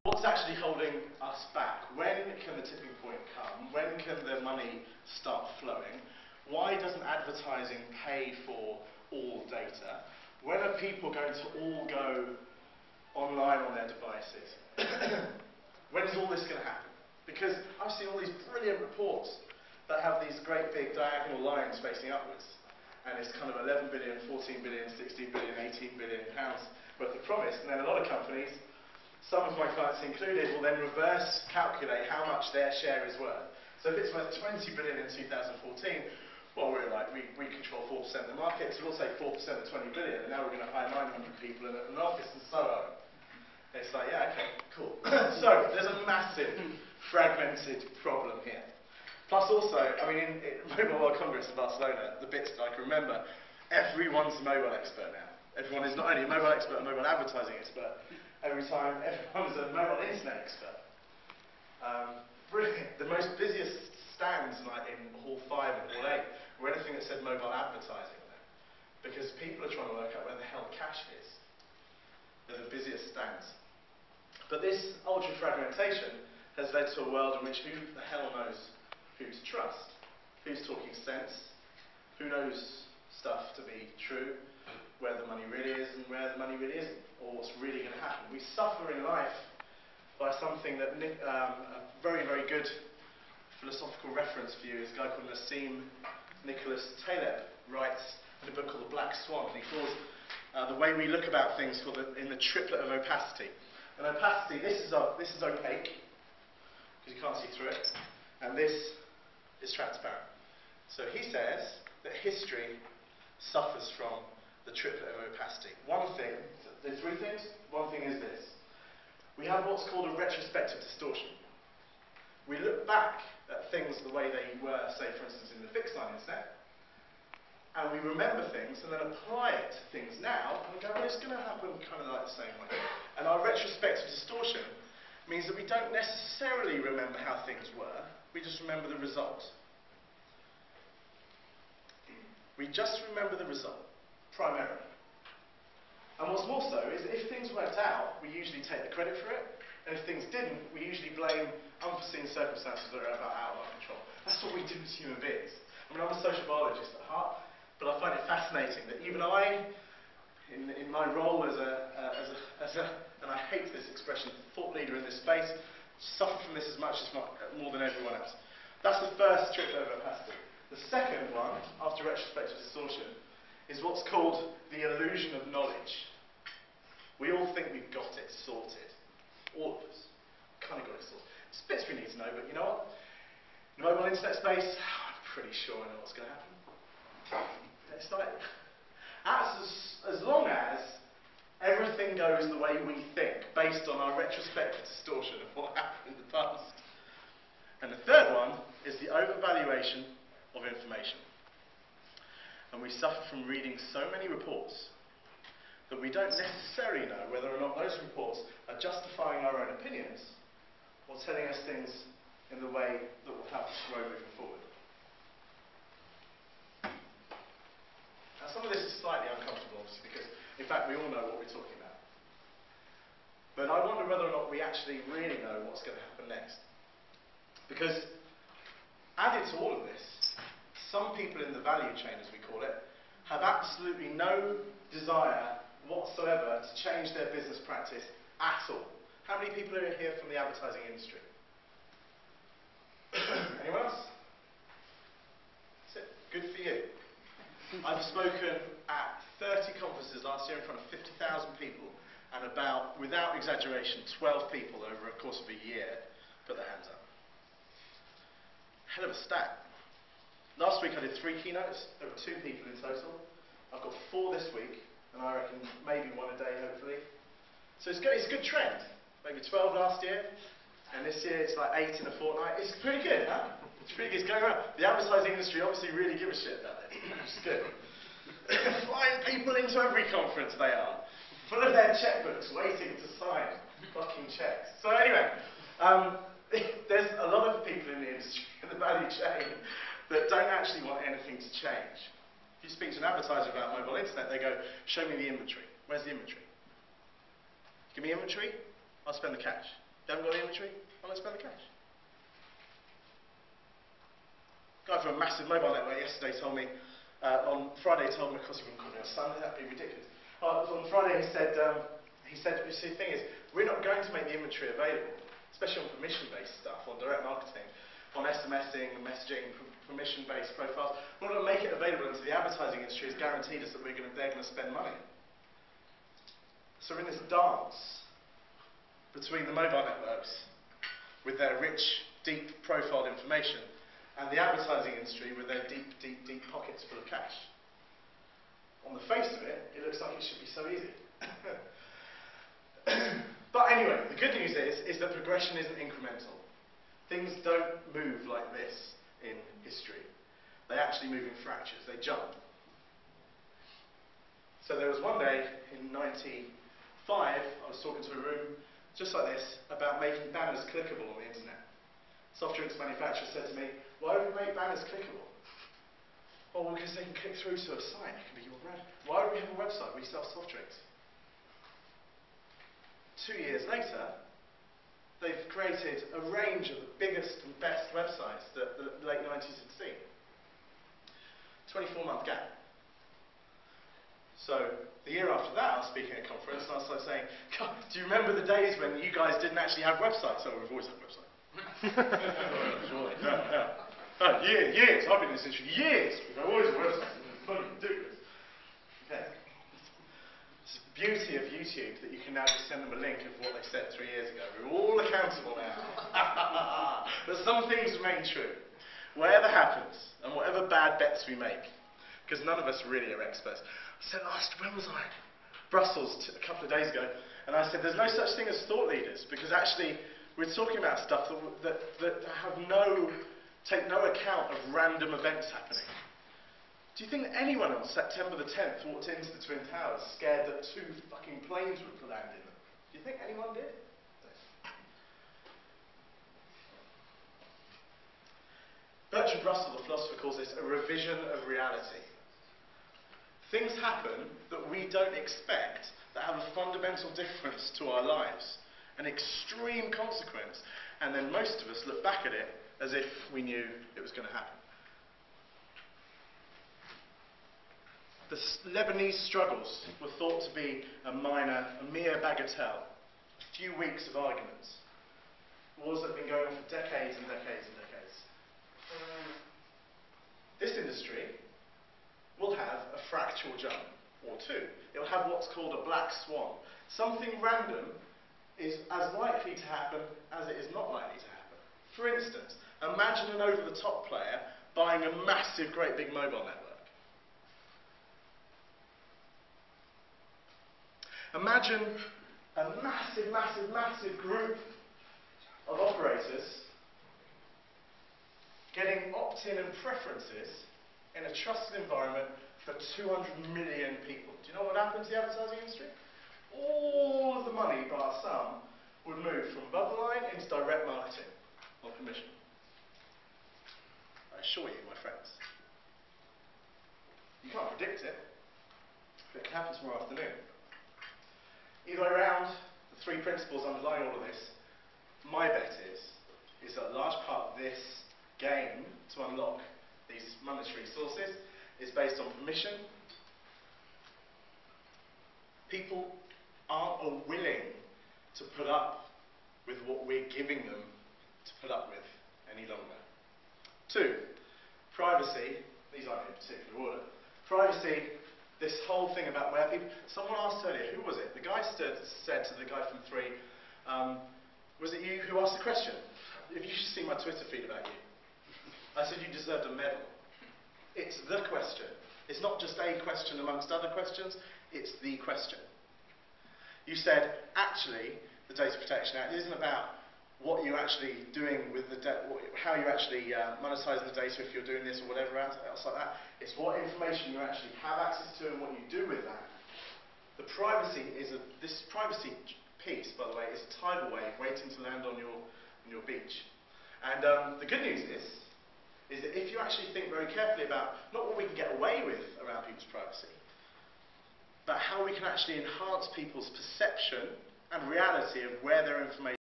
What's actually holding us back? When can the tipping point come? When can the money start flowing? Why doesn't advertising pay for all data? When are people going to all go online on their devices? When is all this going to happen? Because I've seen all these brilliant reports that have these great big diagonal lines facing upwards. And it's kind of 11 billion, 14 billion, 16 billion, 18 billion pounds worth of promise. And then a lot of companies, some of my clients included, will then reverse calculate how much their share is worth. So if it's worth 20 billion in 2014, well, we control 4% of the market, so we'll take 4% of 20 billion, and now we're going to hire 900 people in an office and so on. It's like, yeah, okay, cool. So there's a massive fragmented problem here. Plus also, I mean, in Mobile World Congress in Barcelona, the bits that I can remember, everyone's a mobile expert now. Everyone is not only a mobile expert, a mobile advertising expert. Every time, everyone's a mobile internet expert. Brilliant. The most busiest stands like in Hall 5 and Hall 8 were anything that said mobile advertising on it. Because people are trying to work out where the hell the cash is. They're the busiest stands. But this ultra-fragmentation has led to a world in which who the hell knows who to trust? Who's talking sense? Who knows stuff to be true? Where the money really is and where the money really isn't, or what's really going to happen. We suffer in life by something that a very, very good philosophical reference for you is a guy called Nassim Nicholas Taleb writes in a book called The Black Swan. He calls the way we look about things called in the triplet of opacity. And opacity, this is opaque, because you can't see through it, and this is transparent. So he says that history suffers from the triplet of opacity. One thing, there's three things. One thing is this. We have what's called a retrospective distortion. We look back at things the way they were, say, for instance, in the fixed line internet, and we remember things and then apply it to things now, and we go, well, it's going to happen kind of like the same way. And our retrospective distortion means that we don't necessarily remember how things were, we just remember the result. We just remember the result, primarily. And what's more so is that if things worked out, we usually take the credit for it, and if things didn't, we usually blame unforeseen circumstances that are out of our control. That's what we do as human beings. I mean, I'm a social biologist at heart, but I find it fascinating that even I, in my role as and I hate this expression, thought leader in this space, suffer from this as much as more than everyone else. That's the first triplet of opacity. The second one, after retrospective distortion, is what's called the illusion of knowledge. We all think we've got it sorted. All of us. Kind of got it sorted. There's bits we need to know, but you know what? In the mobile internet space, I'm pretty sure I know what's going to happen. It's like, as long as everything goes the way we think, based on our retrospective distortion of what happened in the past. And the third one is the overvaluation of information. And we suffer from reading so many reports that we don't necessarily know whether or not those reports are justifying our own opinions or telling us things in the way that will help us grow moving forward. Now, some of this is slightly uncomfortable, obviously, because, in fact, we all know what we're talking about. But I wonder whether or not we actually really know what's going to happen next. Because, added to all of this, some people in the value chain, as we call it, have absolutely no desire whatsoever to change their business practice at all. How many people are here from the advertising industry? Anyone else? That's it. Good for you. I've spoken at 30 conferences last year in front of 50,000 people, and about, without exaggeration, 12 people over a course of a year put their hands up. Hell of a stack. Last week I did 3 keynotes. There were 2 people in total. I've got 4 this week, and I reckon maybe 1 a day, hopefully. So it's a good trend. Maybe 12 last year, and this year it's like 8 in a fortnight. It's pretty good, huh? It's pretty good. It's going around. The advertising industry obviously really give a shit about it. It's good. Flying people into every conference they are. Full of their checkbooks, waiting to sign fucking checks. So anyway, there's a lot of people in the industry, in the value chain, that don't actually want anything to change. If you speak to an advertiser about mobile internet, they go, show me the inventory. Where's the inventory? Give me inventory, I'll spend the cash. You haven't got the inventory? Well, let's spend the cash. Guy from a massive mobile network yesterday told me, on Friday told me, of course he wouldn't call me on Sunday, that'd be ridiculous. On Friday he said, you see, the thing is, we're not going to make the inventory available, especially on permission-based stuff, on direct marketing, on SMSing, messaging, permission-based profiles. We're not going to make it available until the advertising industry has guaranteed us that they're going to spend money. So we're in this dance between the mobile networks with their rich, deep profiled information and the advertising industry with their deep, deep, deep pockets full of cash. On the face of it, it looks like it should be so easy. But anyway, the good news is that progression isn't incremental. Things don't move like this in history. They actually move in fractures. They jump. So there was one day in 95, I was talking to a room just like this about making banners clickable on the internet. Soft drinks manufacturer said to me, why would we make banners clickable? Well, because they can click through to a site. It can be your brand. Why would we have a website where we sell soft drinks? 2 years later, they've created a range of the biggest and best websites that the late 90s had seen. 24-month gap. So, the year after that, I was speaking at a conference, and I was like saying, God, do you remember the days when you guys didn't actually have websites? Oh, we've always had a website. Years. I've been in this industry years. We've always had a website. It's funny, ridiculous. Okay. It's the beauty of YouTube that you can now just send them a link of what they said 3 years ago. We're all accountable now. But some things remain true. Whatever happens, and whatever bad bets we make, because none of us really are experts. I said when was I? Brussels a couple of days ago, and I said there's no such thing as thought leaders, because actually we're talking about stuff that take no account of random events happening. Do you think that anyone on September the 10th walked into the Twin Towers scared that 2 fucking planes would land in them? Do you think anyone did? Bertrand Russell, the philosopher, calls this a revision of reality. Things happen that we don't expect that have a fundamental difference to our lives, an extreme consequence, and then most of us look back at it as if we knew it was going to happen. The Lebanese struggles were thought to be a mere bagatelle, a few weeks of arguments. Wars that have been going on for decades and decades and decades. This industry will have a fractal jump, or 2. It will have what's called a black swan. Something random is as likely to happen as it is not likely to happen. For instance, imagine an over-the-top player buying a massive, great big mobile network. Imagine a massive, massive, massive group of operators getting opt-in and preferences in a trusted environment for 200 million people. Do you know what would happen to the advertising industry? All of the money, bar some, would move from above the line into direct marketing on permission. I assure you, my friends. You can't predict it, but it can happen tomorrow afternoon. Either way around, the 3 principles underlying all of this, my bet is that a large part of this game to unlock these monetary sources is based on permission. People aren't willing to put up with what we're giving them to put up with any longer. 2, privacy. These aren't in particular order. Privacy, this whole thing about where people... Someone asked earlier, who was it? The guy said to the guy from 3, was it you who asked the question? If you should see my Twitter feed about you. I said you deserved a medal. It's the question. It's not just a question amongst other questions, it's the question. You said, actually, the Data Protection Act isn't about what you're actually doing with the how you're actually monetizing the data if you're doing this or whatever else like that. It's what information you actually have access to and what you do with that. The privacy this privacy piece, by the way, is a tidal wave waiting to land on your beach. And the good news is that if you actually think very carefully about not what we can get away with around people's privacy, but how we can actually enhance people's perception and reality of where their information